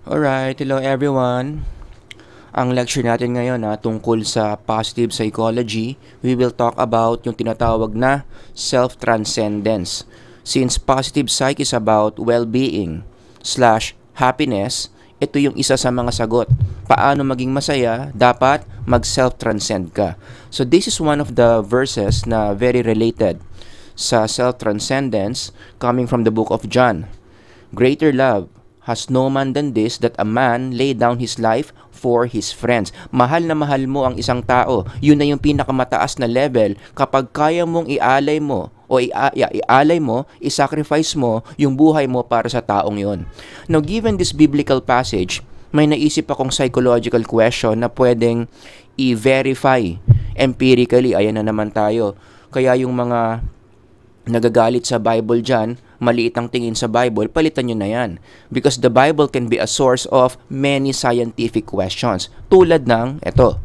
Alright, hello everyone. Ang lecture natin ngayon tungkol sa positive psychology. We will talk about yung tinatawag na self-transcendence. Since positive psych is about well-being / happiness, ito yung isa sa mga sagot. Paano maging masaya? Dapat mag-self-transcend ka. So this is one of the verses na very related sa self-transcendence coming from the book of John. Greater love has no man than this, that a man lay down his life for his friends. Mahal na mahal mo ang isang tao. Yun na yung pinakamataas na level kapag kaya mong ialay mo o i-sacrifice mo yung buhay mo para sa taong yon. Now, given this biblical passage, may naisip akong psychological question na pwedeng i-verify empirically. Ayan na naman tayo. Kaya yung mga nagagalit sa Bible dyan, maliit ang tingin sa Bible, palitan nyo na yan. Because the Bible can be a source of many scientific questions. Tulad ng, eto,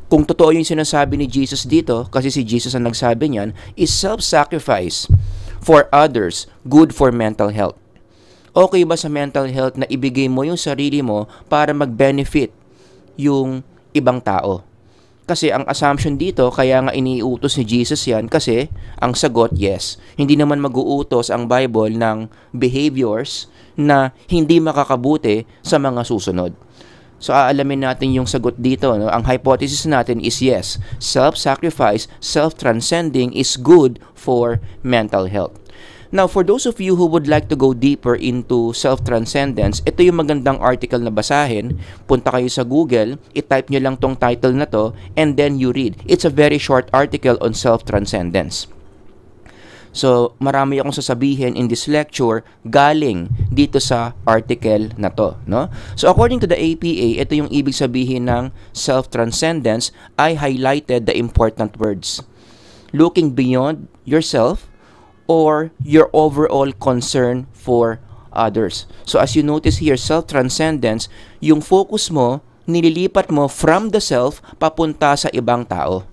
kung totoo yung sinasabi ni Jesus dito, kasi si Jesus ang nagsabi niyan, is self-sacrifice for others good for mental health? Okay ba sa mental health na ibigay mo yung sarili mo para mag-benefit yung ibang tao? Kasi ang assumption dito, kaya nga iniutos ni Jesus yan, kasi ang sagot, yes. Hindi naman mag-uutos ang Bible ng behaviors na hindi makakabuti sa mga susunod. So aalamin natin yung sagot dito. No? Ang hypothesis natin is yes, self-sacrifice, self-transcending is good for mental health. Now, for those of you who would like to go deeper into self-transcendence, ito yung magandang article na basahin. Punta kayo sa Google, i-type nyo lang tong title na to, and then you read. It's a very short article on self-transcendence. So, marami akong sasabihin in this lecture galing dito sa article na to. No? So, according to the APA, ito yung ibig sabihin ng self-transcendence. I highlighted the important words. Looking beyond yourself, or your overall concern for others. So as you notice here, self-transcendence, yung focus mo, nililipat mo from the self papunta sa ibang tao.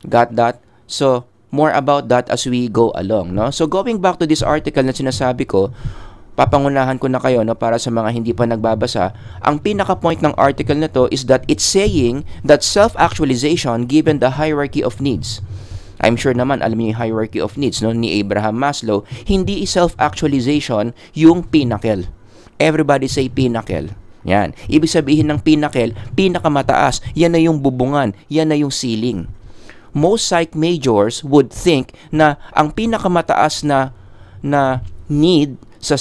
Got that? So more about that as we go along. No? So going back to this article na sinasabi ko, papangunahan ko na kayo no, para sa mga hindi pa nagbabasa. Ang pinaka-point ng article na to is that it's saying that self-actualization given the hierarchy of needs. I'm sure naman, alam niyo yung hierarchy of needs no, ni Abraham Maslow, hindi self-actualization yung pinnacle. Everybody say pinnacle. Yan. Ibig sabihin ng pinnacle, pinakamataas, yan na yung bubungan, yan na yung ceiling. Most psych majors would think na ang pinakamataas na need sa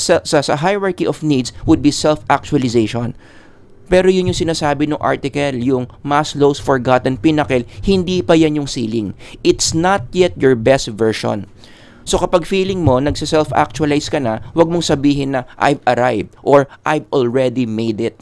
hierarchy of needs would be self-actualization. Pero yun yung sinasabi ng article, yung Maslow's Forgotten Pinnacle, hindi pa yan yung ceiling. It's not yet your best version. So kapag feeling mo, nagsa-self-actualize ka na, wag mong sabihin na, I've arrived, or I've already made it.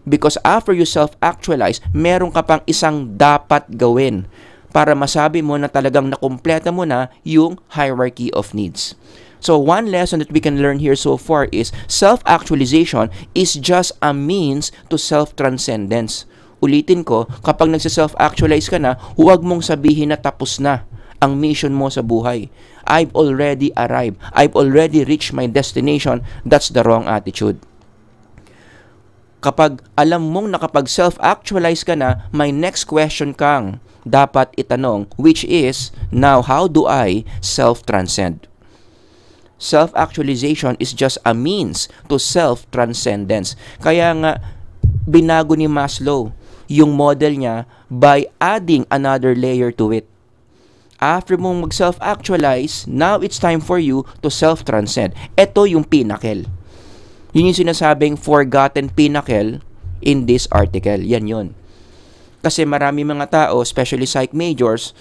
Because after you self-actualize, meron ka pang isang dapat gawin para masabi mo na talagang nakumpleto mo na yung hierarchy of needs. So one lesson that we can learn here so far is self-actualization is just a means to self-transcendence. Ulitin ko, kapag nagsa-self-actualize ka na, huwag mong sabihin na tapos na ang mission mo sa buhay. I've already arrived. I've already reached my destination. That's the wrong attitude. Kapag alam mong nakapag self-actualize ka na, my next question kang dapat itanong, which is, now how do I self-transcend? Self-actualization is just a means to self-transcendence. Kaya nga, binago ni Maslow yung model niya by adding another layer to it. After mong mag-self-actualize, now it's time for you to self-transcend. Ito yung pinnacle. Yun yung sinasabing forgotten pinnacle in this article. Yan yun. Kasi marami mga tao, especially psych majors,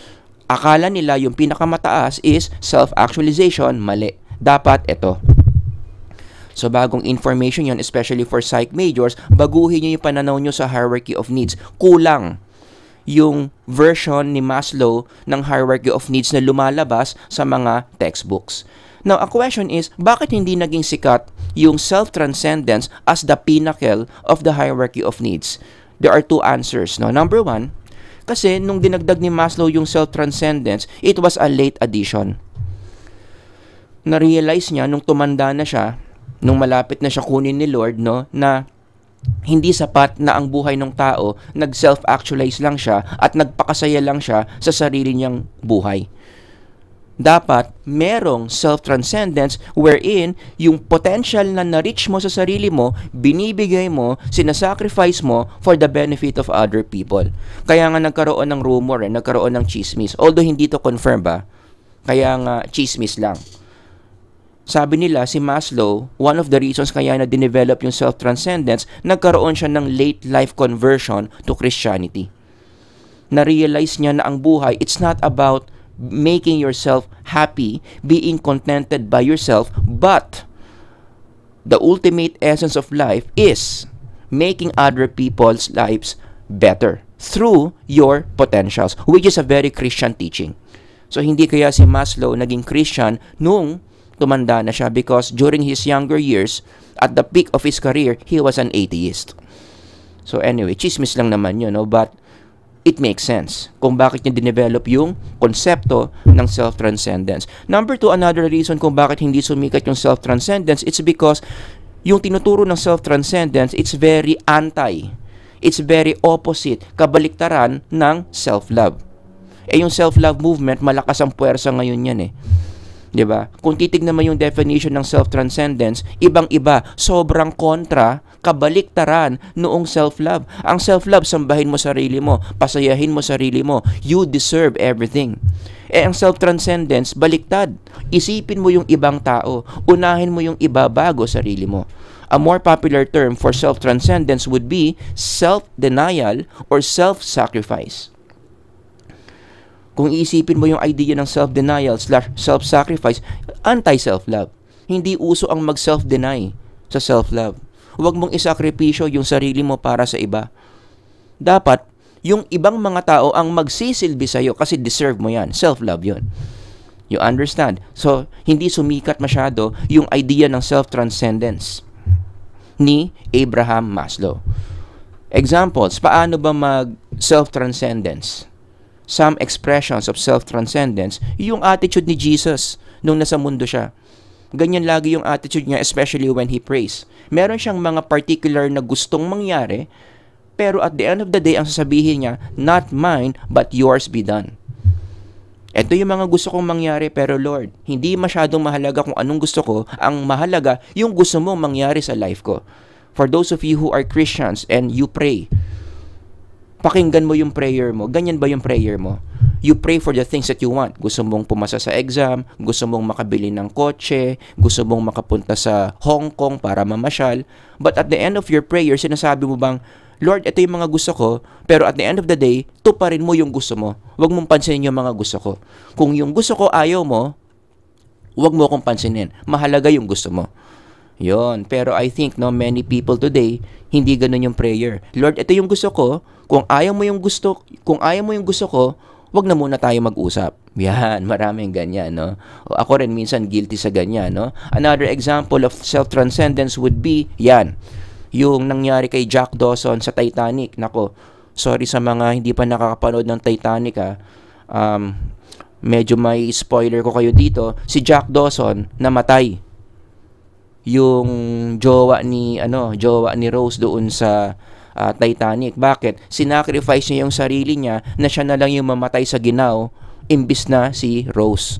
akala nila yung pinakamataas is self-actualization. Mali. Dapat ito. So bagong information yon, especially for psych majors, baguhin nyo yung pananaw nyo sa hierarchy of needs. Kulang yung version ni Maslow ng hierarchy of needs na lumalabas sa mga textbooks. Now, a question is, bakit hindi naging sikat yung self-transcendence as the pinnacle of the hierarchy of needs? There are two answers. No? Number one, kasi nung dinagdag ni Maslow yung self-transcendence, it was a late addition. Na-realize niya nung tumanda na siya nung malapit na siya kunin ni Lord, no, na hindi sapat na ang buhay ng tao, nag-self-actualize lang siya at nagpakasaya lang siya sa sarili niyang buhay. Dapat merong self-transcendence wherein yung potential na na-reach mo sa sarili mo, binibigay mo, sinasacrifice mo for the benefit of other people. Kaya nga nagkaroon ng rumor, nagkaroon ng chismis. Although hindi to confirm ba, kaya nga chismis lang. Sabi nila, si Maslow, one of the reasons kaya na dinevelop yung self-transcendence, nagkaroon siya ng late life conversion to Christianity. Na-realize niya na ang buhay, it's not about making yourself happy, being contented by yourself, but the ultimate essence of life is making other people's lives better through your potentials, which is a very Christian teaching. So hindi kaya si Maslow naging Christian nung tumanda na siya, because during his younger years, at the peak of his career, he was an atheist. So anyway, chismis lang naman yun, no? But it makes sense kung bakit niya dinevelop yung konsepto ng self-transcendence. Number 2, another reason kung bakit hindi sumikat yung self-transcendence, it's because yung tinuturo ng self-transcendence, it's very it's very opposite, kabaliktaran ng self-love. Yung self-love movement, malakas ang puwersa ngayon yan 'Di ba? Kung titignan mo yung definition ng self-transcendence, ibang-iba, sobrang kontra, kabaliktaran noong self-love. Ang self-love, sambahin mo sarili mo, pasayahin mo sarili mo, you deserve everything. Ang self-transcendence, baliktad. Isipin mo yung ibang tao, unahin mo yung iba bago sarili mo. A more popular term for self-transcendence would be self-denial or self-sacrifice. Kung iisipin mo yung idea ng self-denial / self-sacrifice, anti-self-love. Hindi uso ang mag-self-deny sa self-love. Huwag mong isakripisyo yung sarili mo para sa iba. Dapat, yung ibang mga tao ang magsisilbi sa'yo kasi deserve mo yan. Self-love yun. You understand? So, hindi sumikat masyado yung idea ng self-transcendence ni Abraham Maslow. Examples, paano ba mag-self-transcendence? Some expressions of self-transcendence, yung attitude ni Jesus nung nasa mundo siya. Ganyan lagi yung attitude niya, especially when he prays. Meron siyang mga particular na gustong mangyari, pero at the end of the day, ang sasabihin niya, not mine, but yours be done. Ito yung mga gusto kong mangyari, pero Lord, hindi masyadong mahalaga kung anong gusto ko. Ang mahalaga, yung gusto mong mangyari sa life ko. For those of you who are Christians and you pray, pakinggan mo yung prayer mo. Ganyan ba yung prayer mo? You pray for the things that you want. Gusto mong pumasa sa exam, gusto mong makabili ng kotse, gusto mong makapunta sa Hong Kong para mamasyal. But at the end of your prayer, sinasabi mo bang, Lord, ito yung mga gusto ko, pero at the end of the day, tuparin mo yung gusto mo. Huwag mong pansinin yung mga gusto ko. Kung yung gusto ko ayaw mo, huwag mo akong pansinin. Mahalaga yung gusto mo. Yon. Pero I think many people today, hindi ganun yung prayer. Lord, ito yung gusto ko. Kung ayaw mo yung gusto ko, wag na muna tayo mag-usap. Yan, maraming ganyan, no? Ako rin minsan guilty sa ganyan, no? Another example of self-transcendence would be, yan, yung nangyari kay Jack Dawson sa Titanic. Nako, sorry sa mga hindi pa nakakapanood ng Titanic, medyo may spoiler ko kayo dito. Si Jack Dawson namatay. Yung jowa ni Rose doon sa Titanic. Bakit? Sinacrifice niya yung sarili niya na siya na lang yung mamatay sa ginaw imbis na si Rose.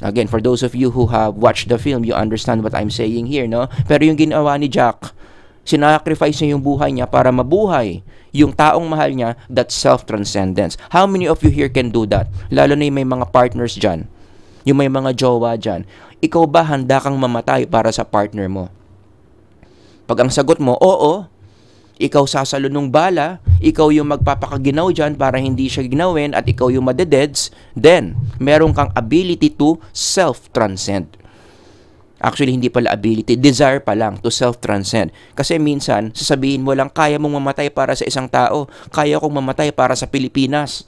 Again, for those of you who have watched the film, you understand what I'm saying here, no? Pero yung ginawa ni Jack, sinacrifice niya yung buhay niya para mabuhay yung taong mahal niya. That's self-transcendence. How many of you here can do that? Lalo na yung may mga partners dyan, yung may mga jowa dyan. Ikaw ba handa kang mamatay para sa partner mo? Pag ang sagot mo, oo, ikaw sasalo nung bala, ikaw yung magpapakaginaw dyan para hindi siya ginawin at ikaw yung madededs, then meron kang ability to self-transcend. Actually, hindi pala ability, desire pa lang to self-transcend. Kasi minsan, sasabihin mo lang, kaya mong mamatay para sa isang tao, kaya kong mamatay para sa Pilipinas.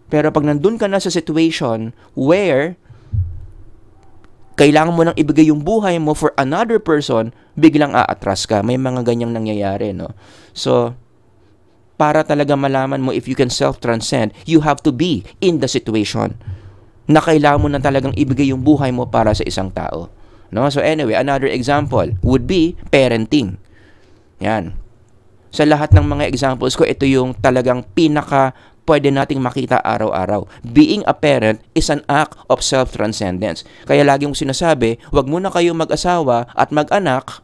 Pero pag nandun ka na sa situation where kailangan mo nang ibigay yung buhay mo for another person, biglang aatras ka. May mga ganyang nangyayari, no? So, para talaga malaman mo if you can self-transcend, you have to be in the situation na kailangan mo na talagang ibigay yung buhay mo para sa isang tao. No? So anyway, another example would be parenting. Yan. Sa lahat ng mga examples ko, ito yung talagang pinaka pwede nating makita araw-araw. Being a parent is an act of self-transcendence. Kaya lagi kong sinasabi, wag muna kayo mag-asawa at mag-anak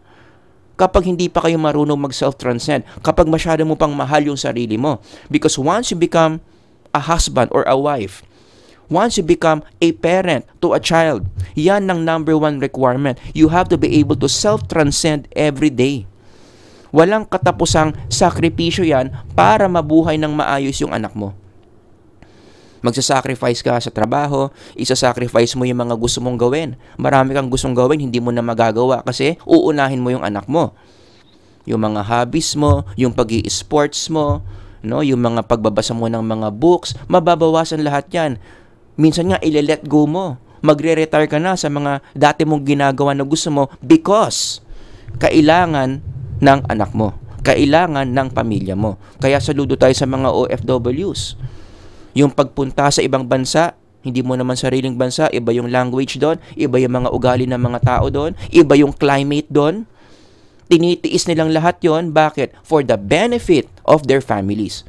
kapag hindi pa kayo marunong mag-self-transcend, kapag masyado mo pang mahal yung sarili mo. Because once you become a husband or a wife, once you become a parent to a child, yan ang number one requirement. You have to be able to self-transcend every day. Walang katapusang sakripisyo yan para mabuhay ng maayos yung anak mo. Magsasacrifice ka sa trabaho, isasacrifice mo yung mga gusto mong gawin. Marami kang gustong gawin, hindi mo na magagawa kasi uunahin mo yung anak mo. Yung mga hobbies mo, yung pag-i-sports mo, no, yung mga pagbabasa mo ng mga books, mababawasan lahat yan. Minsan nga, ile-let go mo. Magre-retire ka na sa mga dati mong ginagawa na gusto mo because kailangan ng anak mo. Kailangan ng pamilya mo. Kaya saludo tayo sa mga OFWs. Yung pagpunta sa ibang bansa, hindi mo naman sariling bansa, iba yung language doon, iba yung mga ugali ng mga tao doon, iba yung climate doon. Tinitiis nilang lahat yon. Bakit? For the benefit of their families.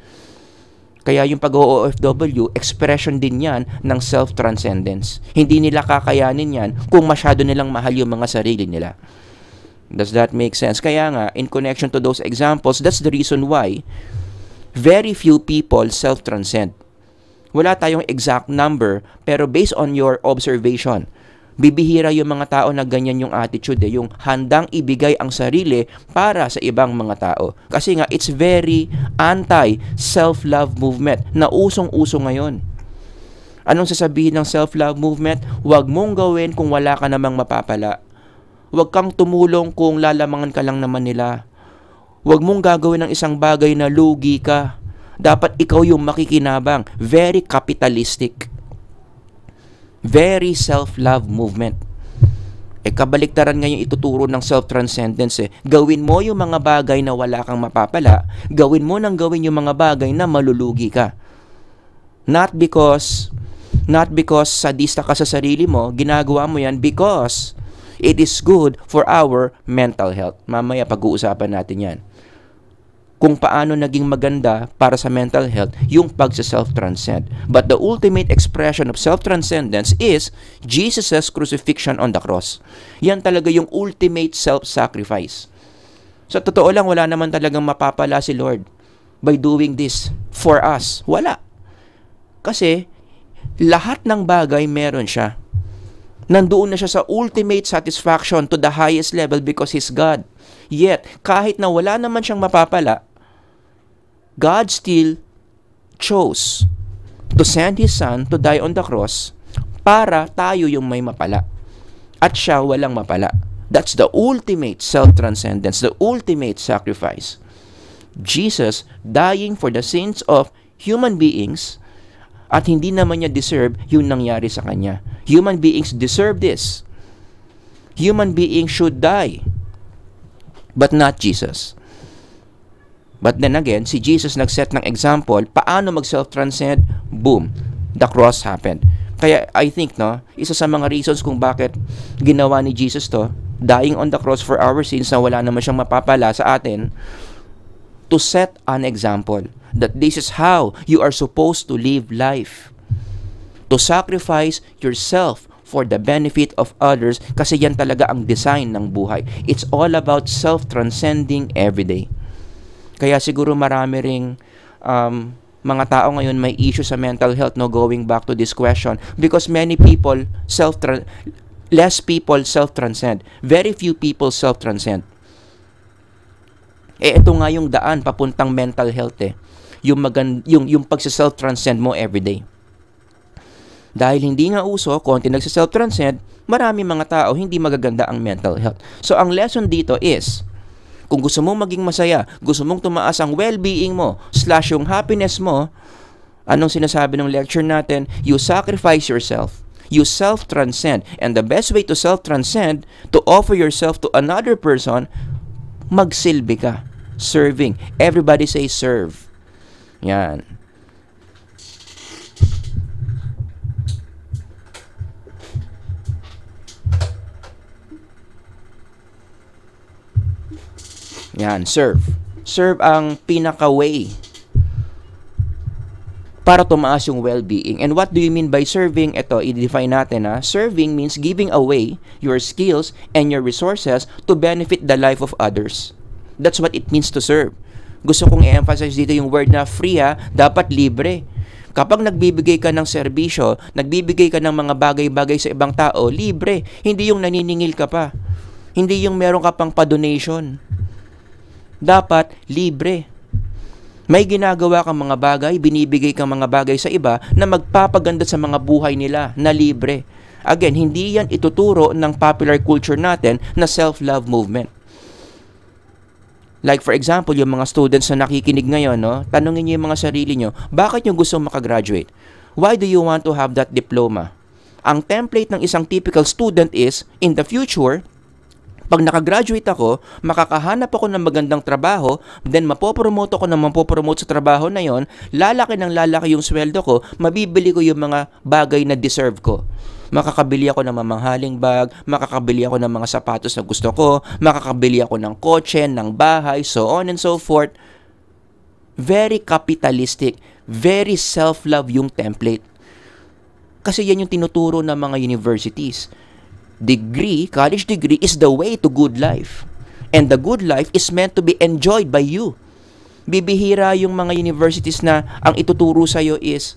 Kaya yung pag-OFW, expression din yan ng self-transcendence. Hindi nila kakayanin yan kung masyado nilang mahal yung mga sarili nila. Does that make sense? Kaya nga, in connection to those examples, that's the reason why very few people self-transcend. Wala tayong exact number, pero based on your observation, bibihira yung mga tao na ganyan yung attitude, yung handang ibigay ang sarili para sa ibang mga tao. Kasi nga, it's very anti-self-love movement na usong-uso ngayon. Anong sasabihin ng self-love movement? Huwag mong gawin kung wala ka namang mapapala. Huwag kang tumulong kung lalamangan ka lang naman nila. Huwag mong gagawin ng isang bagay na lugi ka. Dapat ikaw yung makikinabang. Very capitalistic. Very self-love movement. Kabaliktaran nga yung ituturo ng self-transcendence. Gawin mo yung mga bagay na wala kang mapapala. Gawin mo nang gawin yung mga bagay na malulugi ka. Not because sadista ka sa sarili mo, ginagawa mo yan because it is good for our mental health. Mamaya pag-uusapan natin yan. Kung paano naging maganda para sa mental health yung pagsa-self-transcend. But the ultimate expression of self-transcendence is Jesus' crucifixion on the cross. Yan talaga yung ultimate self-sacrifice. Sa totoo lang, wala naman talagang mapapala si Lord by doing this for us. Wala. Kasi lahat ng bagay meron siya. Nandoon na siya sa ultimate satisfaction to the highest level because He's God. Yet, kahit na wala naman siyang mapapala, God still chose to send His Son to die on the cross para tayo yung may mapala. At siya walang mapala. That's the ultimate self-transcendence, the ultimate sacrifice. Jesus dying for the sins of human beings at hindi naman niya deserve yung nangyari sa Kanya. Human beings deserve this. Human beings should die. But not Jesus. But then again, si Jesus nag-set ng example, paano mag-self-transcend? Boom. The cross happened. Kaya I think, isa sa mga reasons kung bakit ginawa ni Jesus to, dying on the cross for our sins na wala naman siyang mapapala sa atin, to set an example that this is how you are supposed to live life. To sacrifice yourself for the benefit of others kasi yan talaga ang design ng buhay. It's all about self-transcending every day. Kaya siguro marami ring mga tao ngayon may issue sa mental health, going back to this question, because many people less people self-transcend. Very few people self-transcend. Ito nga yung daan papuntang mental health yung pagsa-self-transcend mo everyday. Dahil hindi nga uso, konti nagsa-self-transcend, marami mga tao hindi magaganda ang mental health. So ang lesson dito is, kung gusto mong maging masaya, gusto mong tumaas ang well-being mo, / yung happiness mo, anong sinasabi ng lecture natin? You sacrifice yourself. You self-transcend. And the best way to self-transcend, to offer yourself to another person, magsilbi ka. Serving. Everybody say serve. Yan. Yan, serve. Serve ang pinaka-way para tumaas yung well-being. And what do you mean by serving? Ito, i-define natin ha. Serving means giving away your skills and your resources to benefit the life of others. That's what it means to serve. Gusto kong i-emphasize dito yung word na free ha, dapat libre. Kapag nagbibigay ka ng serbisyo, nagbibigay ka ng mga bagay-bagay sa ibang tao, libre. Hindi yung naniningil ka pa. Hindi yung meron ka pang pa-donation. Dapat libre. May ginagawa kang mga bagay, binibigay kang mga bagay sa iba na magpapaganda sa mga buhay nila na libre. Again, hindi yan ituturo ng popular culture natin na self-love movement. Like for example, yung mga students na nakikinig ngayon, no, tanungin niyo yung mga sarili niyo, bakit niyo gusto makagraduate? Why do you want to have that diploma? Ang template ng isang typical student is, in the future, pag nakagraduate ako, makakahanap ako ng magandang trabaho, then mapopromote ako na mapopromote sa trabaho na yon, lalaki ng lalaki yung sweldo ko, mabibili ko yung mga bagay na deserve ko. Makakabili ako ng mamahaling bag, makakabili ako ng mga sapatos na gusto ko, makakabili ako ng kotse, ng bahay, so on and so forth. Very capitalistic, very self-love yung template. Kasi yan yung tinuturo ng mga universities. Degree, college degree is the way to good life. And the good life is meant to be enjoyed by you. Bibihira yung mga universities na ang ituturo sa'yo is,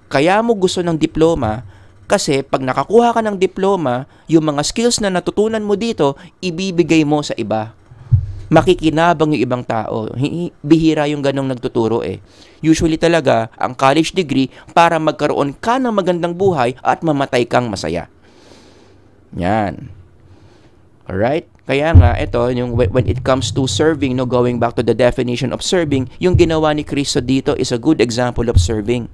kaya mo gusto ng diploma, kasi pag nakakuha ka ng diploma, yung mga skills na natutunan mo dito, ibibigay mo sa iba. Makikinabang yung ibang tao. Bihira yung ganong nagtuturo eh. Usually talaga, ang college degree para magkaroon ka ng magandang buhay at mamatay kang masaya. Yan. Alright? Kaya nga, ito, yung when it comes to serving, no, going back to the definition of serving, yung ginawa ni Kristo dito is a good example of serving.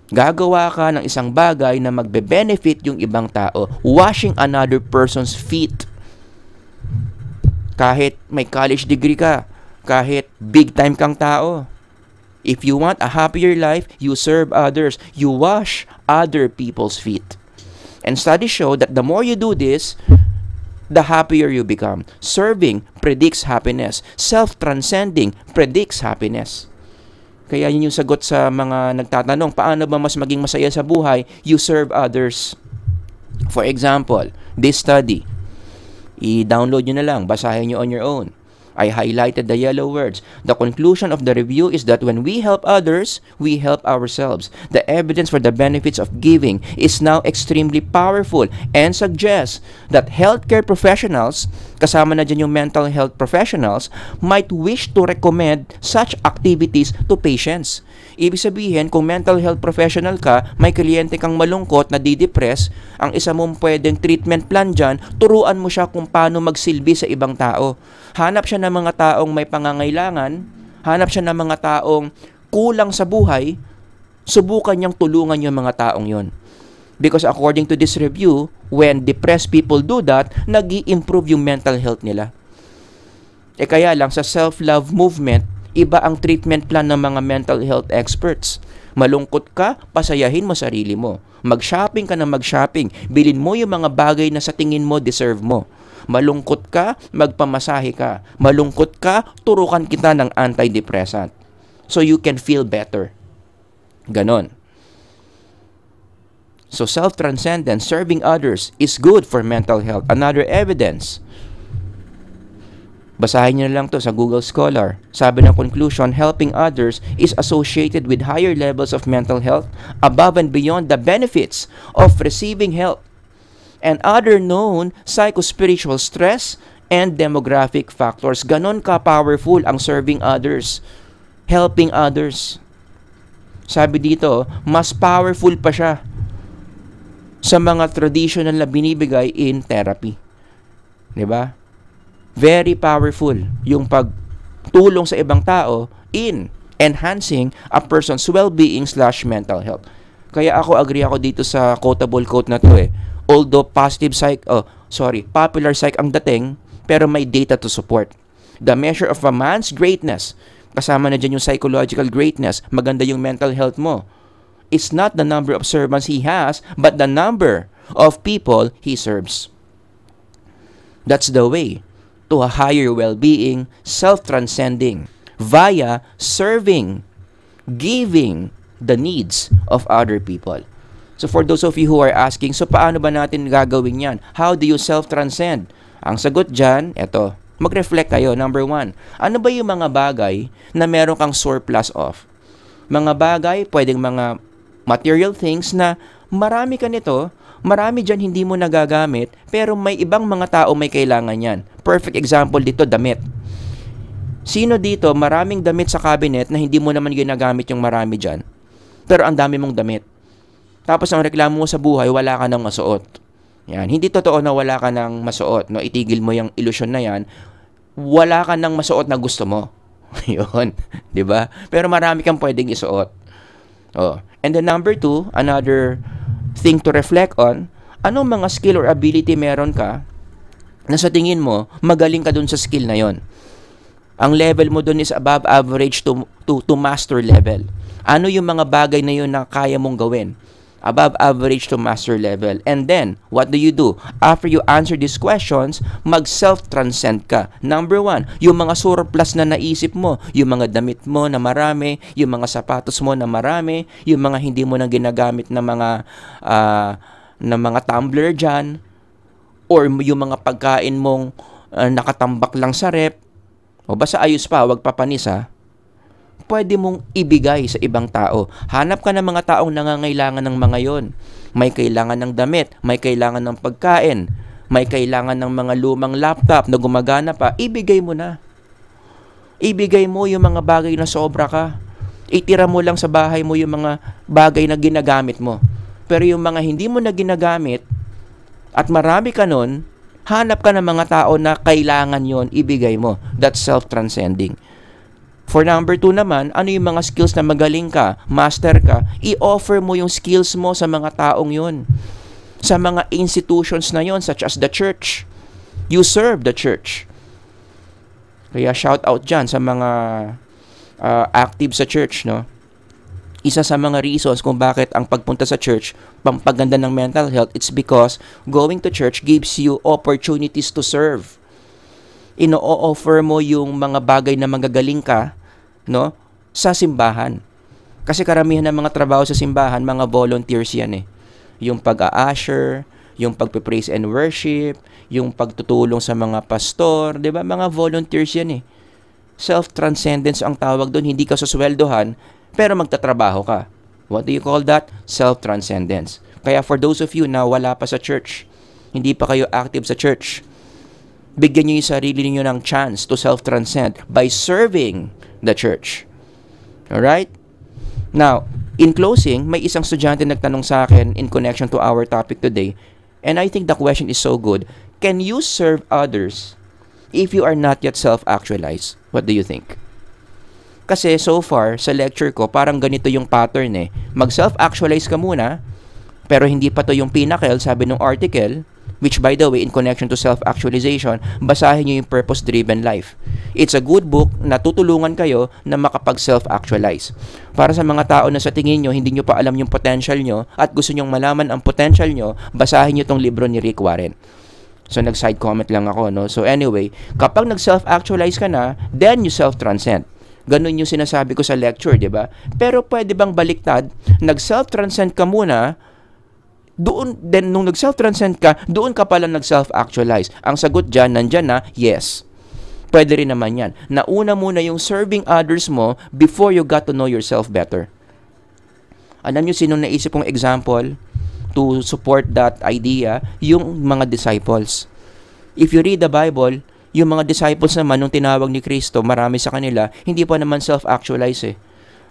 Gagawa ka ng isang bagay na magbe-benefit yung ibang tao. Washing another person's feet. Kahit may college degree ka, kahit big time kang tao. If you want a happier life, you serve others. You wash other people's feet. And studies show that the more you do this, the happier you become. Serving predicts happiness. Self-transcending predicts happiness. Kaya yun yung sagot sa mga nagtatanong, paano ba mas maging masaya sa buhay? You serve others. For example, this study, i-download nyo na lang, basahin nyo on your own. I highlighted the yellow words. The conclusion of the review is that when we help others, we help ourselves. The evidence for the benefits of giving is now extremely powerful and suggests that healthcare professionals, kasama na dyan yung mental health professionals, might wish to recommend such activities to patients. Ibig sabihin, kung mental health professional ka, may kliyente kang malungkot na didepress, ang isa mong pwedeng treatment plan dyan, turuan mo siya kung paano magsilbi sa ibang tao. Hanap siya ng mga taong may pangangailangan, hanap siya ng mga taong kulang sa buhay, subukan niyang tulungan yung mga taong yon. Because according to this review, when depressed people do that, nag-i-improve yung mental health nila. Kaya lang sa self-love movement, iba ang treatment plan ng mga mental health experts. Malungkot ka, pasayahin mo sarili mo. Mag-shopping ka na mag-shopping. Bilin mo yung mga bagay na sa tingin mo deserve mo. Malungkot ka, magpamasahe ka. Malungkot ka, turukan kita ng antidepressant. So you can feel better. Ganon. So self-transcendence, serving others, is good for mental health. Another evidence. Basahin niyo lang to sa Google Scholar. Sabi ng conclusion, helping others is associated with higher levels of mental health above and beyond the benefits of receiving help and other known psychospiritual stress and demographic factors. Ganon ka-powerful ang serving others, helping others. Sabi dito, mas powerful pa siya sa mga traditional na binibigay in therapy. 'Di ba? Very powerful yung pagtulong sa ibang tao in enhancing a person's well-being/mental health. Kaya agree ako dito sa quotable quote na to eh. Although popular psych ang dating, pero may data to support. The measure of a man's greatness, kasama na dyan yung psychological greatness, maganda yung mental health mo. It's not the number of servants he has, but the number of people he serves. That's the way to a higher well-being, self-transcending, via serving, giving the needs of other people. So for those of you who are asking, so paano ba natin gagawin yan? How do you self-transcend? Ang sagot dyan, eto, mag-reflect kayo. Number 1, ano ba yung mga bagay na meron kang surplus of? Mga bagay, pwedeng mga material things na marami ka nito, marami dyan hindi mo nagagamit, pero may ibang mga tao may kailangan yan. Perfect example dito, damit. Sino dito, maraming damit sa cabinet na hindi mo naman ginagamit yung marami dyan, pero ang dami mong damit. Tapos ang reklamo mo sa buhay, wala ka nang masuot. Yan. Hindi totoo na wala ka nang masuot. No? Itigil mo yung ilusyon na yan. Wala ka nang masuot na gusto mo. Yun. Diba? Pero marami kang pwedeng isuot. Oh. And then number 2, another thing to reflect on, anong mga skill or ability meron ka na sa tingin mo, magaling ka dun sa skill na yon. Ang level mo dun is above average to master level. Ano yung mga bagay na yun na kaya mong gawin? Above average to master level. And then, what do? After you answer these questions, mag-self-transcend ka. Number 1, yung mga surplus na naisip mo, yung mga damit mo na marami, yung mga sapatos mo na marami, yung mga hindi mo na ginagamit na mga tumbler dyan, or yung mga pagkain mong nakatambak lang sa rep, o basta ayos pa, wag papanis ha, pwede mong ibigay sa ibang tao. Hanap ka ng mga taong nangangailangan ng mga yon. May kailangan ng damit, may kailangan ng pagkain, may kailangan ng mga lumang laptop na gumagana pa, ibigay mo na. Ibigay mo yung mga bagay na sobra ka. Itira mo lang sa bahay mo yung mga bagay na ginagamit mo. Pero yung mga hindi mo na ginagamit at marami ka nun, hanap ka ng mga tao na kailangan yon, ibigay mo. That's self-transcending. For number 2 naman, ano yung mga skills na magaling ka, master ka, i-offer mo yung skills mo sa mga taong yun. Sa mga institutions na yun, such as the church. You serve the church. Kaya shout out dyan sa mga active sa church, no? Isa sa mga reasons kung bakit ang pagpunta sa church, pampaganda ng mental health, it's because going to church gives you opportunities to serve. Ino-offer mo yung mga bagay na magagaling ka, no, sa simbahan. Kasi karamihan ng mga trabaho sa simbahan, mga volunteers yan eh. Yung pag-a-usher, yung pagpe-praise and worship, yung pagtutulong sa mga pastor, 'di ba? Mga volunteers yan eh. Self-transcendence ang tawag doon, hindi ka susweldohan, pero magtatrabaho ka. What do you call that? Self-transcendence. Kaya for those of you na wala pa sa church, hindi pa kayo active sa church, bigyan nyo yung sarili niyo ng chance to self-transcend by serving the church. Alright? Now, in closing, may isang estudyante nagtanong sa akin in connection to our topic today, and I think the question is so good. Can you serve others if you are not yet self-actualized? What do you think? Kasi so far, sa lecture ko, parang ganito yung pattern eh. Mag-self-actualize ka muna, pero hindi pa to yung pinnacle, sabi ng article, which by the way, in connection to self-actualization, basahin nyo yung Purpose-Driven Life. It's a good book na tutulungan kayo na makapag-self-actualize. Para sa mga tao na sa tingin nyo, hindi nyo pa alam yung potential nyo at gusto nyong malaman ang potential nyo, basahin nyo tong libro ni Rick Warren. So, nag-side comment lang ako, no? So, anyway, kapag nag-self-actualize ka na, then you self-transcend. Ganun yung sinasabi ko sa lecture, di ba? Pero pwede bang baliktad? Nag-self-transcend ka muna, doon, then nung nag-self-transcend ka, doon ka pala nag-self-actualize. Ang sagot dyan, nandyan na, yes. Pwede rin naman yan. Nauna muna yung serving others mo before you got to know yourself better. Alam nyo sinong naisip kong example to support that idea? Yung mga disciples. If you read the Bible, yung mga disciples naman, nung tinawag ni Kristo, marami sa kanila, hindi pa naman self-actualize eh.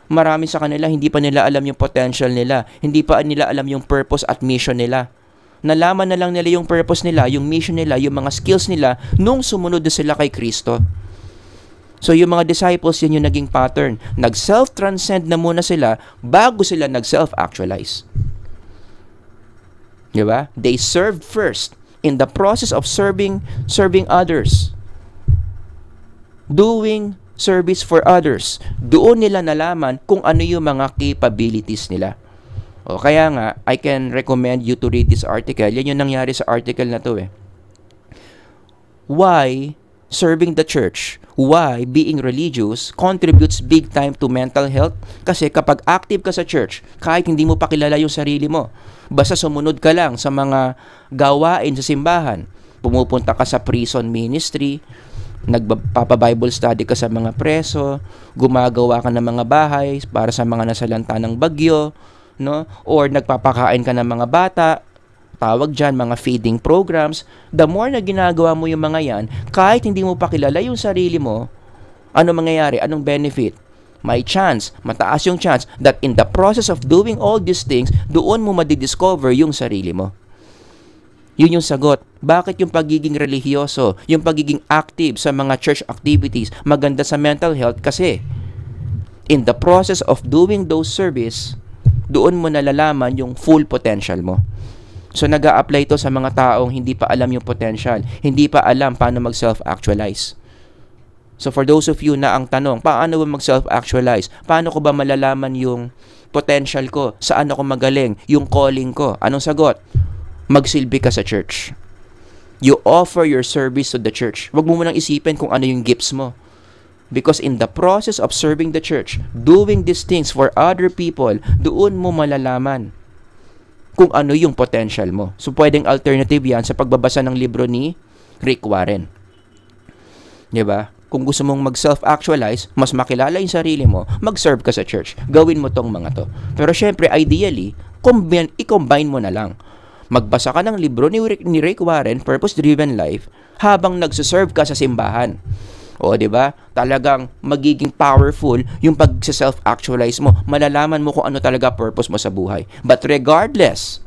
Marami sa kanila, hindi pa nila alam yung potential nila. Hindi pa nila alam yung purpose at mission nila. Nalaman na lang nila yung purpose nila, yung mission nila, yung mga skills nila, nung sumunod na sila kay Kristo. So, yung mga disciples, yan yung naging pattern. Nag-self-transcend na muna sila bago sila nag-self-actualize. Diba? They served first in the process of serving others. Doing service for others. Doon nila nalaman kung ano yung mga capabilities nila. O kaya nga, I can recommend you to read this article. Yan yung nangyari sa article na to eh. Why serving the church, why being religious contributes big time to mental health? Kasi kapag active ka sa church, kahit hindi mo pa kilala yung sarili mo, basta sumunod ka lang sa mga gawain sa simbahan, pumupunta ka sa prison ministry, nagpapa-Bible study ka sa mga preso, gumagawa ka ng mga bahay para sa mga nasalanta ng bagyo, no? Or nagpapakain ka ng mga bata, tawag dyan, mga feeding programs. The more na ginagawa mo yung mga yan, kahit hindi mo pa kilala yung sarili mo, ano mangyayari? Anong benefit? May chance, mataas yung chance that in the process of doing all these things, doon mo madidiscover yung sarili mo. Yun yung sagot. Bakit yung pagiging religyoso, yung pagiging active sa mga church activities, maganda sa mental health? Kasi in the process of doing those service, doon mo nalalaman yung full potential mo. So nag-a-apply ito sa mga taong hindi pa alam yung potential, hindi pa alam paano mag-self-actualize. So for those of you na ang tanong, paano ba mag-self-actualize? Paano ko ba malalaman yung potential ko? Saan ako magaling? Yung calling ko? Anong sagot? Magsilbi ka sa church. You offer your service to the church. Huwag mo munang isipin kung ano yung gifts mo. Because in the process of serving the church, doing these things for other people, doon mo malalaman kung ano yung potential mo. So, pwedeng alternative yan sa pagbabasa ng libro ni Rick Warren. Diba? Kung gusto mong mag-self-actualize, mas makilala yung sarili mo, mag-serve ka sa church. Gawin mo tong mga to. Pero syempre, ideally, i-combine mo na lang. Magbasa ka ng libro ni Rick Warren, Purpose-Driven Life, habang nagsiserve ka sa simbahan. O, di ba? Talagang magiging powerful yung pag-self-actualize mo. Malalaman mo kung ano talaga purpose mo sa buhay. But regardless,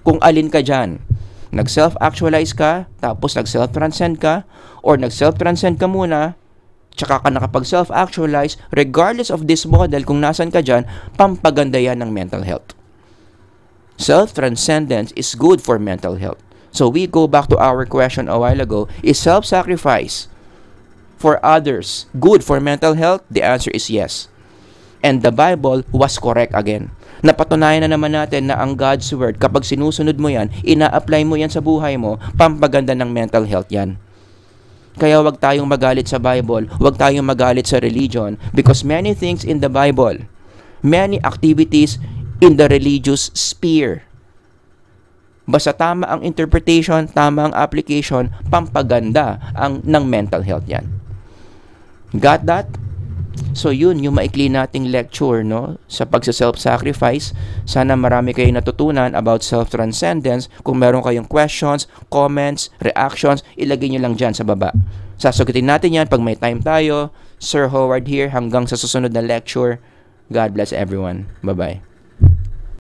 kung alin ka dyan, nag-self-actualize ka, tapos nag-self-transcend ka, or nag-self-transcend ka muna, tsaka ka nakapag-self-actualize, regardless of this model, kung nasan ka dyan, pampaganda yan ng mental health. Self-transcendence is good for mental health. So we go back to our question a while ago, is self-sacrifice for others good for mental health? The answer is yes. And the Bible was correct again. Napatunayan na naman natin na ang God's Word, kapag sinusunod mo yan, ina-apply mo yan sa buhay mo, pampaganda ng mental health yan. Kaya wag tayong magalit sa Bible, wag tayong magalit sa religion, because many things in the Bible, many activities in the religious sphere, basta tama ang interpretation, tama ang application, pampaganda ng mental health yan. Got that? So yun, yung maikli nating lecture, no, sa pagsa-self-sacrifice. Sana marami kayong natutunan about self-transcendence. Kung meron kayong questions, comments, reactions, ilagay nyo lang dyan sa baba. Sasagutin natin yan pag may time tayo. Sir Howard here, hanggang sa susunod na lecture. God bless everyone. Bye-bye.